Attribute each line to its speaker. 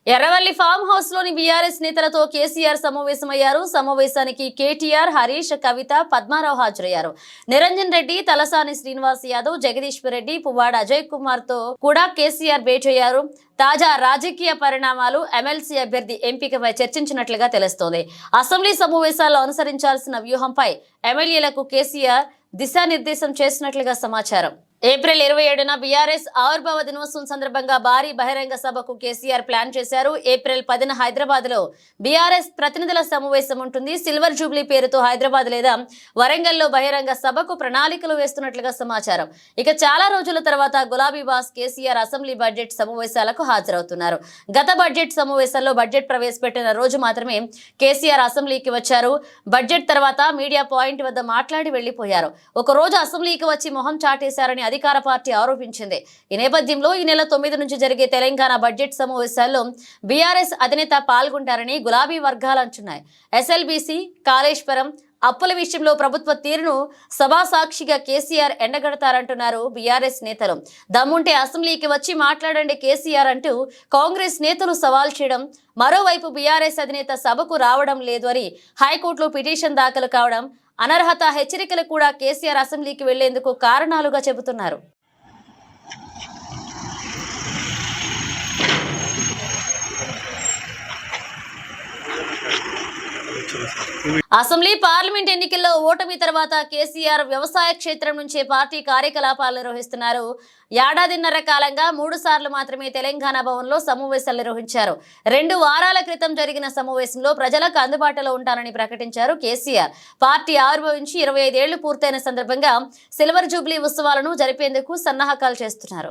Speaker 1: Erravalli farm house లోని BRS నేతలతో కేసీఆర్ సమావేశమయ్యారు. సమావేశానికి కేటీఆర్, హరీష్, కవిత, పద్మారావు హాజరయ్యారు. నిరంజన్ రెడ్డి, తలసాని శ్రీనివాస్ యాదవ్, జగదీశ్వర్ రెడ్డి, పువ్వాడ అజయ్ కుమార్ తో కూడా కేసీఆర్ భేటయ్యారు. తాజా రాజకీయ పరిణామాలు, ఎమ్మెల్సీ అభ్యర్థి ఎంపికపై చర్చించినట్లుగా తెలుస్తోంది. అసెంబ్లీ సమావేశాల్లో అనుసరించాల్సిన వ్యూహంపై ఎమ్మెల్యేలకు కేసీఆర్ దిశానిర్దేశం చేసినట్లుగా సమాచారం. ఏప్రిల్ 27న బీఆర్ఎస్ ఆవిర్భావ దినోత్సవం సందర్భంగా భారీ బహిరంగ సభకు కేసీఆర్ ప్లాన్ చేశారు. ఏప్రిల్ 10న హైదరాబాద్ లో బీఆర్ఎస్ ప్రతినిధుల సమావేశం ఉంటుంది. సిల్వర్ జూబ్లీ పేరుతో హైదరాబాద్ లేదా వరంగల్లో బహిరంగ సభకు ప్రణాళికలు వేస్తున్నట్లుగా సమాచారం. ఇక చాలా రోజుల తర్వాత గులాబీ బాస్ కేసీఆర్ అసెంబ్లీ బడ్జెట్ సమావేశాలకు హాజరవుతున్నారు. గత బడ్జెట్ సమావేశాల్లో బడ్జెట్ ప్రవేశపెట్టిన రోజు మాత్రమే కేసీఆర్ అసెంబ్లీకి వచ్చారు. బడ్జెట్ తర్వాత మీడియా పాయింట్ వద్ద మాట్లాడి వెళ్లిపోయారు. ఒక రోజు అసెంబ్లీకి వచ్చి మొహం చాటేశారని అధికార పార్టీ ఆరోపించింది. ఈ నేపథ్యంలో ఈ నెల 9 నుంచి జరిగే తెలంగాణ బడ్జెట్ సమావేశాల్లో బీఆర్ఎస్ అధినేత పాల్గొంటారని గులాబీ వర్గాలు అంటున్నాయి. ఎస్ఎల్బీసీ, కాళేశ్వరం అప్పుల విషయంలో ప్రభుత్వ తీరును సభాసాక్షిగా కేసీఆర్ ఎండగడతారంటున్నారు బీఆర్ఎస్ నేతలు. దమ్ముంటే అసెంబ్లీకి వచ్చి మాట్లాడండి కేసీఆర్ అంటూ కాంగ్రెస్ నేతలు సవాల్ చేయడం, మరోవైపు బీఆర్ఎస్ అధినేత సభకు రావడం లేదు అని హైకోర్టులో పిటిషన్ దాఖలు కావడం, అనర్హత హెచ్చరికలు కూడా కేసీఆర్ అసెంబ్లీకి వెళ్లేందుకు కారణాలుగా చెబుతున్నారు. అసెంబ్లీ, పార్లమెంట్ ఎన్నికల్లో ఓటమి తర్వాత కేసీఆర్ వ్యవసాయ క్షేత్రం నుంచే పార్టీ కార్యకలాపాలు నిర్వహిస్తున్నారు. ఏడాదిన్నర కాలంగా 3 సార్లు మాత్రమే తెలంగాణ భవన్లో సమావేశాలు నిర్వహించారు. 2 వారాల క్రితం జరిగిన సమావేశంలో ప్రజలకు అందుబాటులో ఉంటానని ప్రకటించారు కేసీఆర్. పార్టీ ఆవిర్భవించి 25 ఏళ్లు పూర్తయిన సందర్భంగా సిల్వర్ జూబ్లీ ఉత్సవాలను జరిపేందుకు సన్నాహకాలు చేస్తున్నారు.